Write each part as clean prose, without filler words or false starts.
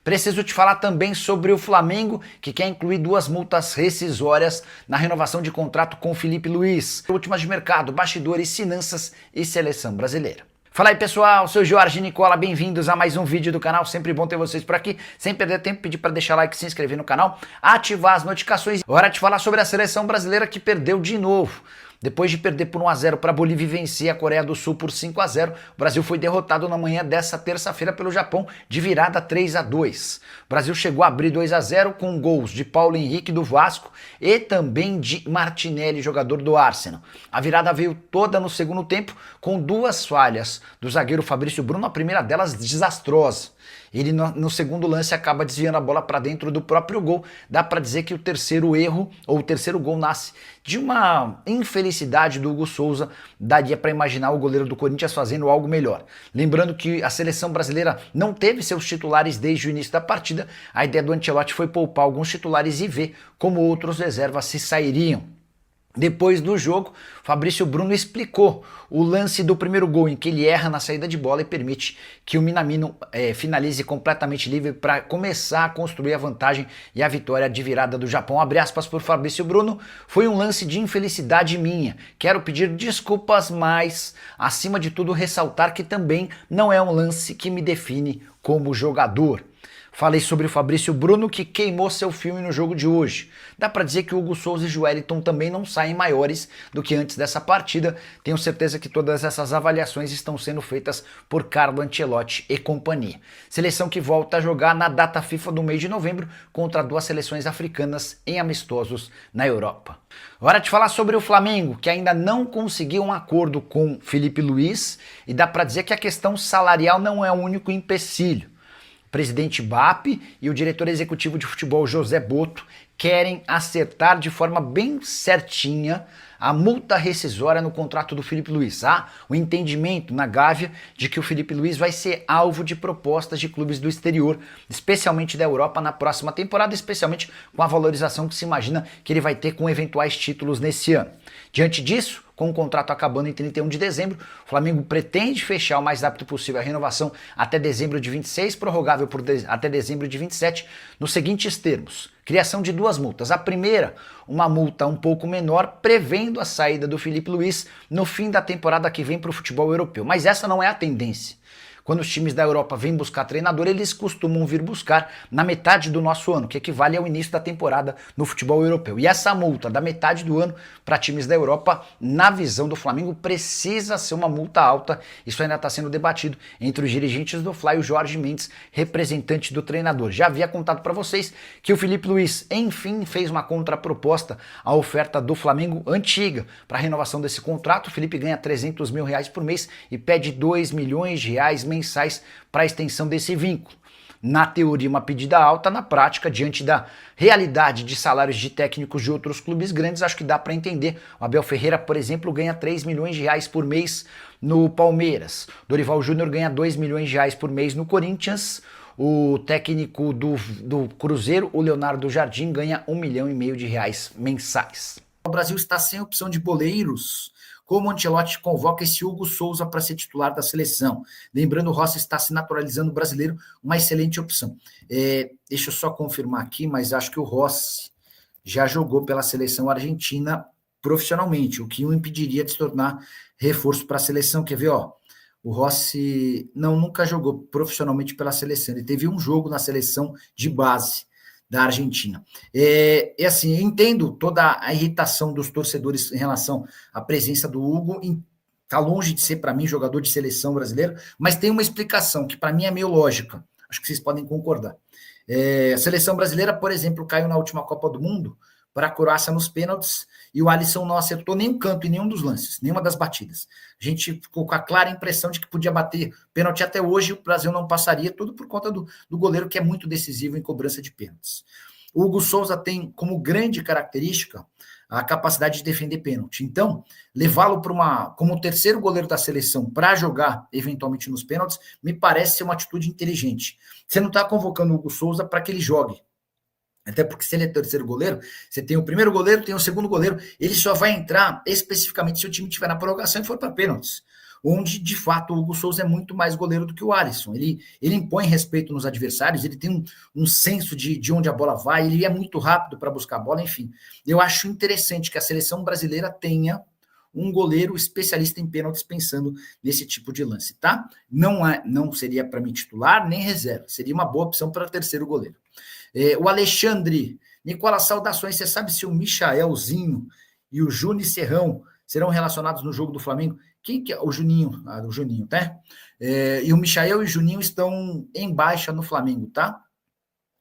Preciso te falar também sobre o Flamengo, que quer incluir 2 multas rescisórias na renovação de contrato com Filipe Luís. Últimas de mercado, bastidores, finanças e seleção brasileira. Fala aí pessoal, sou Jorge Nicola, bem-vindos a mais um vídeo do canal, sempre bom ter vocês por aqui. Sem perder tempo, pedir para deixar like, se inscrever no canal, ativar as notificações. Hora de falar sobre a seleção brasileira que perdeu de novo. Depois de perder por 1 a 0 para a Bolívia e vencer a Coreia do Sul por 5 a 0, o Brasil foi derrotado na manhã dessa terça-feira pelo Japão de virada 3 a 2. O Brasil chegou a abrir 2 a 0 com gols de Paulo Henrique do Vasco e também de Martinelli, jogador do Arsenal. A virada veio toda no segundo tempo com 2 falhas do zagueiro Fabrício Bruno, a primeira delas desastrosa. Ele no segundo lance acaba desviando a bola para dentro do próprio gol. Dá para dizer que o terceiro erro, ou o terceiro gol, nasce de uma infelicidade do Hugo Souza. Daria para imaginar o goleiro do Corinthians fazendo algo melhor. Lembrando que a seleção brasileira não teve seus titulares desde o início da partida. A ideia do Ancelotti foi poupar alguns titulares e ver como outros reservas se sairiam. Depois do jogo, Fabrício Bruno explicou o lance do primeiro gol, em que ele erra na saída de bola e permite que o Minamino finalize completamente livre para começar a construir a vantagem e a vitória de virada do Japão. Abre aspas por Fabrício Bruno: foi um lance de infelicidade minha. Quero pedir desculpas, mas, acima de tudo, ressaltar que também não é um lance que me define como jogador. Falei sobre o Fabrício Bruno, que queimou seu filme no jogo de hoje. Dá pra dizer que o Hugo Souza e Joeliton também não saem maiores do que antes dessa partida. Tenho certeza que todas essas avaliações estão sendo feitas por Carlo Ancelotti e companhia. Seleção que volta a jogar na data FIFA do mês de novembro contra 2 seleções africanas em amistosos na Europa. Hora de falar sobre o Flamengo, que ainda não conseguiu um acordo com Filipe Luís, e dá pra dizer que a questão salarial não é o único empecilho. O presidente BAP e o diretor executivo de futebol José Boto querem acertar de forma bem certinha a multa rescisória no contrato do Filipe Luís. Há o entendimento na Gávea de que o Filipe Luís vai ser alvo de propostas de clubes do exterior, especialmente da Europa, na próxima temporada, especialmente com a valorização que se imagina que ele vai ter com eventuais títulos nesse ano. Diante disso, com o contrato acabando em 31 de dezembro, o Flamengo pretende fechar o mais rápido possível a renovação até dezembro de 26, prorrogável até dezembro de 27, nos seguintes termos: criação de 2 multas. A primeira, uma multa um pouco menor, prevendo a saída do Filipe Luís no fim da temporada que vem para o futebol europeu. Mas essa não é a tendência. Quando os times da Europa vêm buscar treinador, eles costumam vir buscar na metade do nosso ano, que equivale ao início da temporada no futebol europeu. E essa multa da metade do ano para times da Europa, na visão do Flamengo, precisa ser uma multa alta. Isso ainda está sendo debatido entre os dirigentes do Fla e o Jorge Mendes, representante do treinador. Já havia contado para vocês que o Filipe Luís, enfim, fez uma contraproposta à oferta do Flamengo antiga para a renovação desse contrato. O Filipe ganha R$300 mil por mês e pede R$2 milhões mensais para a extensão desse vínculo. Na teoria, uma pedida alta, na prática, diante da realidade de salários de técnicos de outros clubes grandes, acho que dá para entender. O Abel Ferreira, por exemplo, ganha R$3 milhões por mês no Palmeiras. Dorival Júnior ganha R$2 milhões por mês no Corinthians. O técnico do Cruzeiro, o Leonardo Jardim, ganha R$1,5 milhão mensais. O Brasil está sem opção de goleiros. Como o Ancelotti convoca esse Hugo Souza para ser titular da seleção? Lembrando, o Rossi está se naturalizando brasileiro, uma excelente opção. Deixa eu só confirmar aqui, mas acho que o Rossi já jogou pela seleção argentina profissionalmente, o que o impediria de se tornar reforço para a seleção. Quer ver, ó? O Rossi nunca jogou profissionalmente pela seleção, ele teve um jogo na seleção de base da Argentina. Assim, eu entendo toda a irritação dos torcedores em relação à presença do Hugo. Está longe de ser, para mim, jogador de seleção brasileira, mas tem uma explicação que, para mim, é meio lógica. Acho que vocês podem concordar. A seleção brasileira, por exemplo, caiu na última Copa do Mundo para a Croácia nos pênaltis, e o Alisson não acertou nenhum canto em nenhum dos lances, nenhuma das batidas. A gente ficou com a clara impressão de que podia bater pênalti até hoje, o Brasil não passaria, tudo por conta do goleiro, que é muito decisivo em cobrança de pênaltis. O Hugo Souza tem como grande característica a capacidade de defender pênalti. Então, levá-lo como o terceiro goleiro da seleção para jogar, eventualmente, nos pênaltis, me parece ser uma atitude inteligente. Você não está convocando o Hugo Souza para que ele jogue. Até porque, se ele é terceiro goleiro, você tem o primeiro goleiro, tem o segundo goleiro, ele só vai entrar especificamente se o time estiver na prorrogação e for para pênaltis. onde, de fato, o Hugo Souza é muito mais goleiro do que o Alisson. Ele impõe respeito nos adversários, ele tem um senso de onde a bola vai, ele é muito rápido para buscar a bola, enfim. Eu acho interessante que a seleção brasileira tenha um goleiro especialista em pênaltis pensando nesse tipo de lance, tá? Não seria para mim titular nem reserva, seria uma boa opção para terceiro goleiro. O Alexandre, Nicolas, saudações. Você sabe se o Michaelzinho e o Juni Serrão serão relacionados no jogo do Flamengo? Quem que é? O Juninho, o Juninho, tá? E o Michael e o Juninho estão em baixa no Flamengo, tá?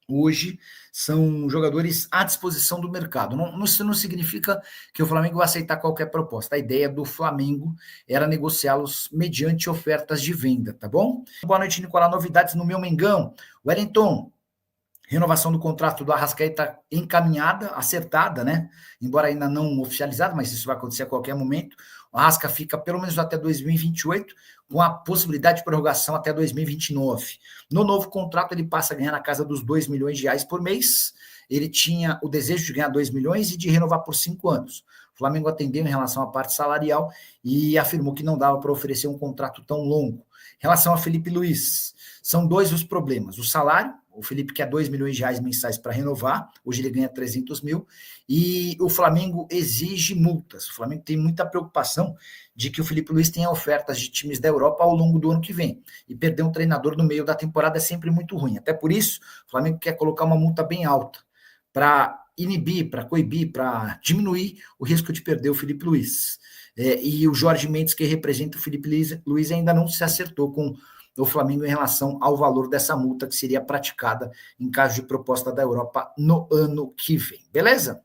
Hoje são jogadores à disposição do mercado. Isso não significa que o Flamengo vai aceitar qualquer proposta. A ideia do Flamengo era negociá-los mediante ofertas de venda, tá bom? Boa noite, Nicolau. Novidades no meu Mengão. Wellington, renovação do contrato do Arrascaeta encaminhada, acertada, né? Embora ainda não oficializada, mas isso vai acontecer a qualquer momento. O Arrasca fica pelo menos até 2028, com a possibilidade de prorrogação até 2029. No novo contrato, ele passa a ganhar na casa dos R$2 milhões por mês. Ele tinha o desejo de ganhar 2 milhões e de renovar por 5 anos. O Flamengo atendeu em relação à parte salarial e afirmou que não dava para oferecer um contrato tão longo. Em relação a Felipe Luiz, são dois os problemas. O salário, o Felipe quer R$2 milhões mensais para renovar, hoje ele ganha 300 mil, e o Flamengo exige multas. O Flamengo tem muita preocupação de que o Felipe Luiz tenha ofertas de times da Europa ao longo do ano que vem. E perder um treinador no meio da temporada é sempre muito ruim. Até por isso, o Flamengo quer colocar uma multa bem alta para inibir, para coibir, para diminuir o risco de perder o Felipe Luiz. E o Jorge Mendes, que representa o Felipe Luiz, ainda não se acertou com o Flamengo em relação ao valor dessa multa que seria praticada em caso de proposta da Europa no ano que vem. Beleza?